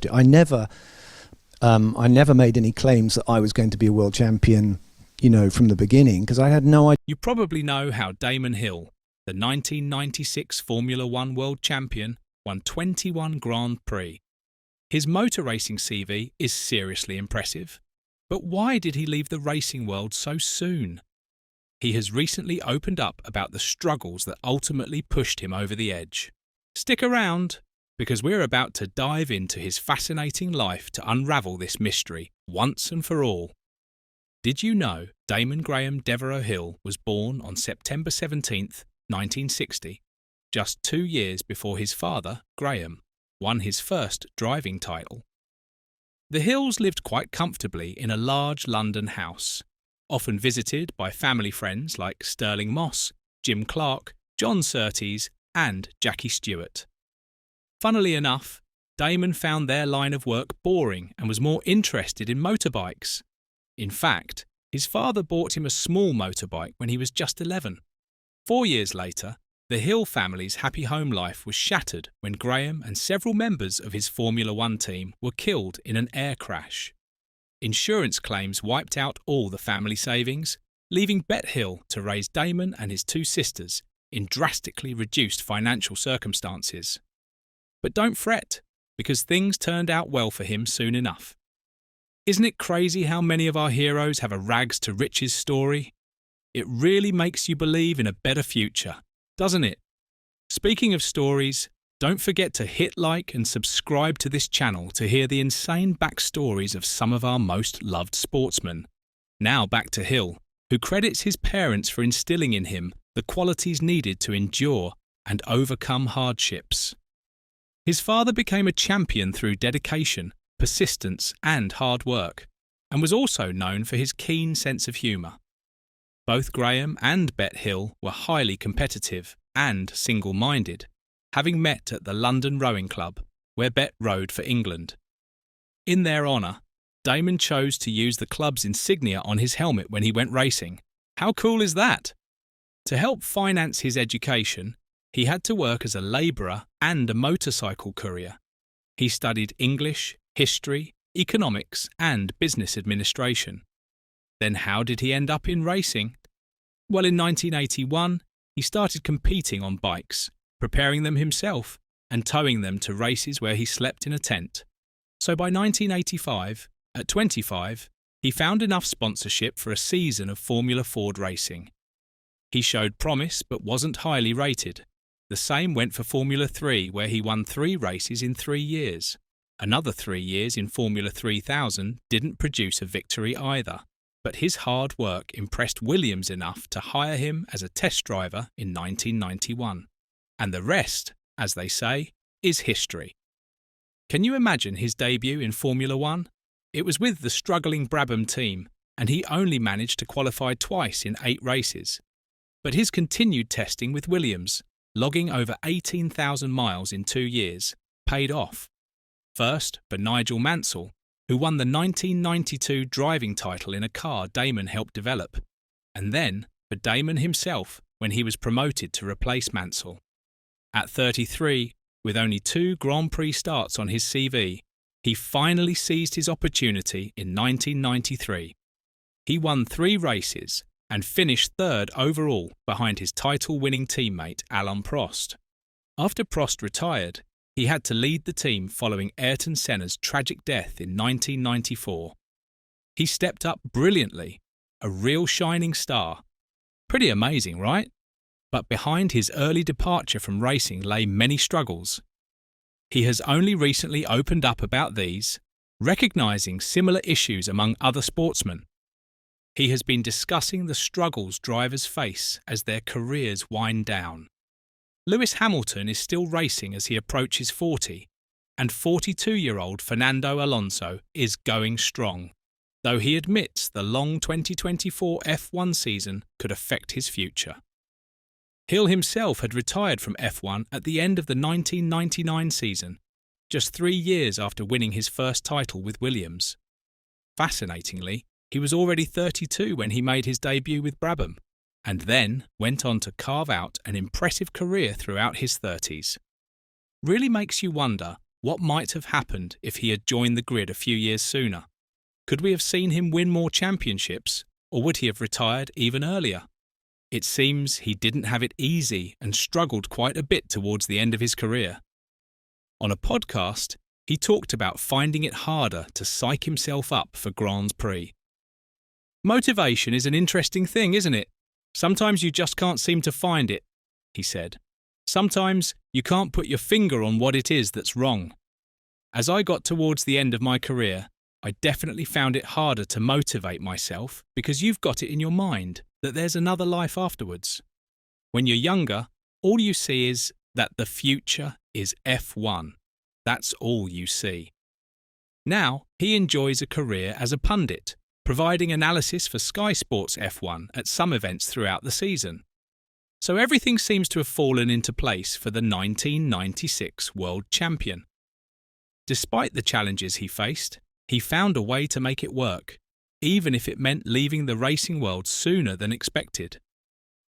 approached it. I never made any claims that I was going to be a world champion, from the beginning, because I had no idea. You probably know how Damon Hill, the 1996 Formula One world champion, won 21 Grand Prix. His motor racing CV is seriously impressive. But why did he leave the racing world so soon? He has recently opened up about the struggles that ultimately pushed him over the edge. Stick around, because we're about to dive into his fascinating life to unravel this mystery once and for all. Did you know Damon Graham Devereux Hill was born on September 17th, 1960, just 2 years before his father, Graham, won his first driving title? The Hills lived quite comfortably in a large London house, often visited by family friends like Stirling Moss, Jim Clark, John Surtees, and Jackie Stewart. Funnily enough, Damon found their line of work boring and was more interested in motorbikes. In fact, his father bought him a small motorbike when he was just 11. 4 years later, the Hill family's happy home life was shattered when Graham and several members of his Formula One team were killed in an air crash. Insurance claims wiped out all the family savings, leaving Bet Hill to raise Damon and his 2 sisters in drastically reduced financial circumstances. But don't fret, because things turned out well for him soon enough. Isn't it crazy how many of our heroes have a rags to riches story? It really makes you believe in a better future, doesn't it? Speaking of stories, don't forget to hit like and subscribe to this channel to hear the insane backstories of some of our most loved sportsmen. Now back to Hill, who credits his parents for instilling in him the qualities needed to endure and overcome hardships. His father became a champion through dedication, persistence, and hard work, and was also known for his keen sense of humour. Both Graham and Bet Hill were highly competitive and single-minded, having met at the London Rowing Club, where Bet rowed for England. In their honour, Damon chose to use the club's insignia on his helmet when he went racing. How cool is that? To help finance his education, he had to work as a labourer and a motorcycle courier. He studied English, history, economics, and business administration. Then how did he end up in racing? Well, in 1981, he started competing on bikes, preparing them himself and towing them to races where he slept in a tent. So by 1985, at 25, he found enough sponsorship for a season of Formula Ford racing. He showed promise but wasn't highly rated. The same went for Formula 3, where he won 3 races in 3 years. Another 3 years in Formula 3000 didn't produce a victory either, but his hard work impressed Williams enough to hire him as a test driver in 1991. And the rest, as they say, is history. Can you imagine his debut in Formula One? It was with the struggling Brabham team, and he only managed to qualify twice in 8 races. But his continued testing with Williams, logging over 18,000 miles in 2 years, paid off. First for Nigel Mansell, who won the 1992 driving title in a car Damon helped develop, and then for Damon himself when he was promoted to replace Mansell. At 33, with only 2 Grand Prix starts on his CV, he finally seized his opportunity in 1993. He won 3 races and finished 3rd overall behind his title-winning teammate Alain Prost. After Prost retired, he had to lead the team following Ayrton Senna's tragic death in 1994. He stepped up brilliantly, a real shining star. Pretty amazing, right? But behind his early departure from racing lay many struggles. He has only recently opened up about these, recognising similar issues among other sportsmen. He has been discussing the struggles drivers face as their careers wind down. Lewis Hamilton is still racing as he approaches 40, and 42-year-old Fernando Alonso is going strong, though he admits the long 2024 F1 season could affect his future. Hill himself had retired from F1 at the end of the 1999 season, just 3 years after winning his first title with Williams. Fascinatingly, he was already 32 when he made his debut with Brabham, and then went on to carve out an impressive career throughout his 30s. Really makes you wonder what might have happened if he had joined the grid a few years sooner? Could we have seen him win more championships, or would he have retired even earlier? It seems he didn't have it easy and struggled quite a bit towards the end of his career. On a podcast, he talked about finding it harder to psych himself up for Grands Prix. Motivation is an interesting thing, isn't it? Sometimes you just can't seem to find it, he said. Sometimes you can't put your finger on what it is that's wrong. As I got towards the end of my career, I definitely found it harder to motivate myself because you've got it in your mind that there's another life afterwards. When you're younger, all you see is that the future is F1. That's all you see. Now, he enjoys a career as a pundit, providing analysis for Sky Sports F1 at some events throughout the season. So everything seems to have fallen into place for the 1996 world champion. Despite the challenges he faced, he found a way to make it work, even if it meant leaving the racing world sooner than expected.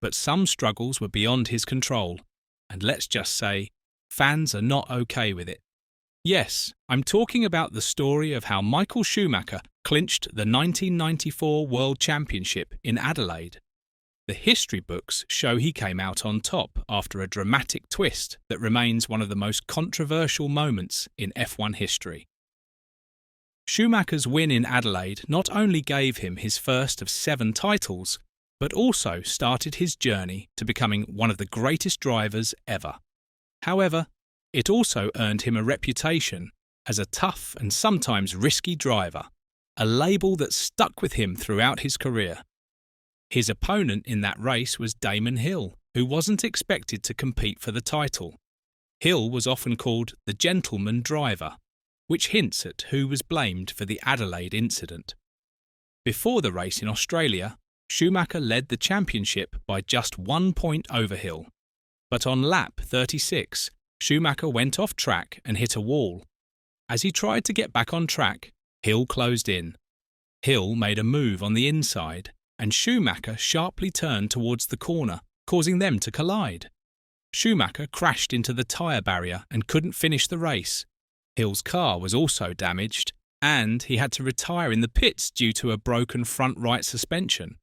But some struggles were beyond his control, and let's just say, fans are not okay with it. Yes, I'm talking about the story of how Michael Schumacher clinched the 1994 World Championship in Adelaide. The history books show he came out on top after a dramatic twist that remains one of the most controversial moments in F1 history. Schumacher's win in Adelaide not only gave him his first of 7 titles, but also started his journey to becoming one of the greatest drivers ever. However, it also earned him a reputation as a tough and sometimes risky driver, a label that stuck with him throughout his career. His opponent in that race was Damon Hill, who wasn't expected to compete for the title. Hill was often called the gentleman driver, which hints at who was blamed for the Adelaide incident. Before the race in Australia, Schumacher led the championship by just 1 point over Hill. But on lap 36, Schumacher went off track and hit a wall. As he tried to get back on track, Hill closed in. Hill made a move on the inside, and Schumacher sharply turned towards the corner, causing them to collide. Schumacher crashed into the tyre barrier and couldn't finish the race. Hill's car was also damaged, and he had to retire in the pits due to a broken front right suspension.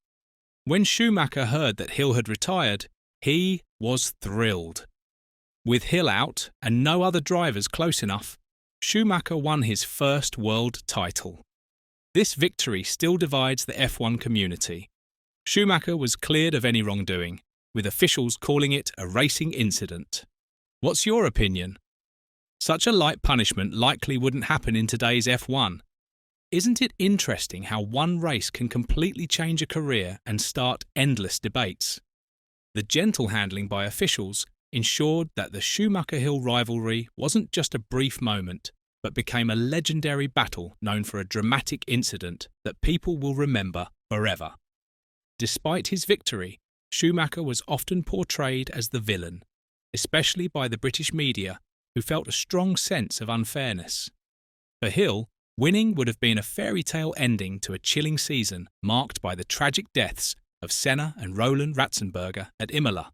When Schumacher heard that Hill had retired, he was thrilled. With Hill out and no other drivers close enough, Schumacher won his first world title. This victory still divides the F1 community. Schumacher was cleared of any wrongdoing, with officials calling it a racing incident. What's your opinion? Such a light punishment likely wouldn't happen in today's F1. Isn't it interesting how one race can completely change a career and start endless debates? The gentle handling by officials ensured that the Schumacher-Hill rivalry wasn't just a brief moment, but became a legendary battle known for a dramatic incident that people will remember forever. Despite his victory, Schumacher was often portrayed as the villain, especially by the British media, who felt a strong sense of unfairness. For Hill, winning would have been a fairy tale ending to a chilling season marked by the tragic deaths of Senna and Roland Ratzenberger at Imola.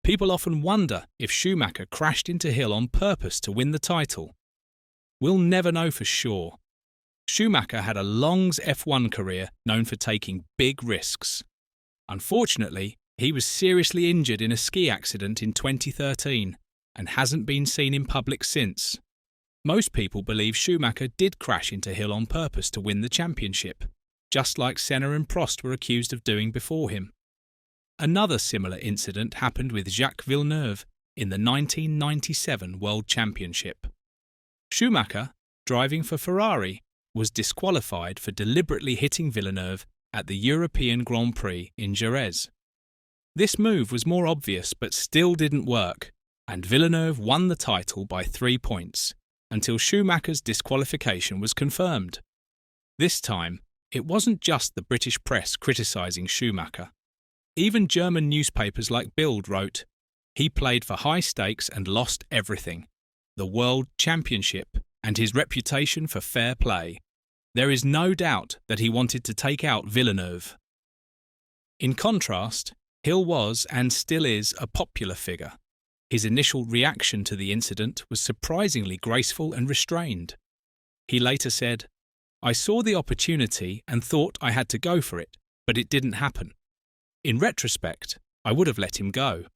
People often wonder if Schumacher crashed into Hill on purpose to win the title. We'll never know for sure. Schumacher had a long F1 career known for taking big risks. Unfortunately, he was seriously injured in a ski accident in 2013 and hasn't been seen in public since. Most people believe Schumacher did crash into Hill on purpose to win the championship, just like Senna and Prost were accused of doing before him. Another similar incident happened with Jacques Villeneuve in the 1997 World Championship. Schumacher, driving for Ferrari, was disqualified for deliberately hitting Villeneuve at the European Grand Prix in Jerez. This move was more obvious but still didn't work, and Villeneuve won the title by 3 points, until Schumacher's disqualification was confirmed. This time, it wasn't just the British press criticising Schumacher. Even German newspapers like Bild wrote, "He played for high stakes and lost everything, the World Championship and his reputation for fair play. There is no doubt that he wanted to take out Villeneuve." In contrast, Hill was and still is a popular figure. His initial reaction to the incident was surprisingly graceful and restrained. He later said, "I saw the opportunity and thought I had to go for it, but it didn't happen. In retrospect, I would have let him go."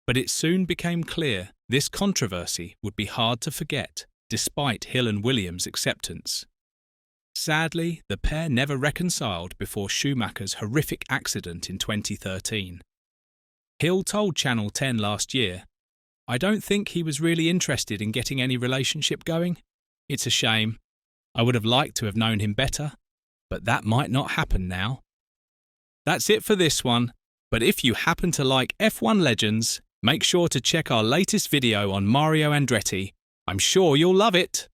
But it soon became clear this controversy would be hard to forget, despite Hill and Williams' acceptance. Sadly, the pair never reconciled before Schumacher's horrific accident in 2013. Hill told Channel 10 last year, "I don't think he was really interested in getting any relationship going. It's a shame. I would have liked to have known him better, but that might not happen now." That's it for this one, but if you happen to like F1 legends, make sure to check our latest video on Mario Andretti. I'm sure you'll love it.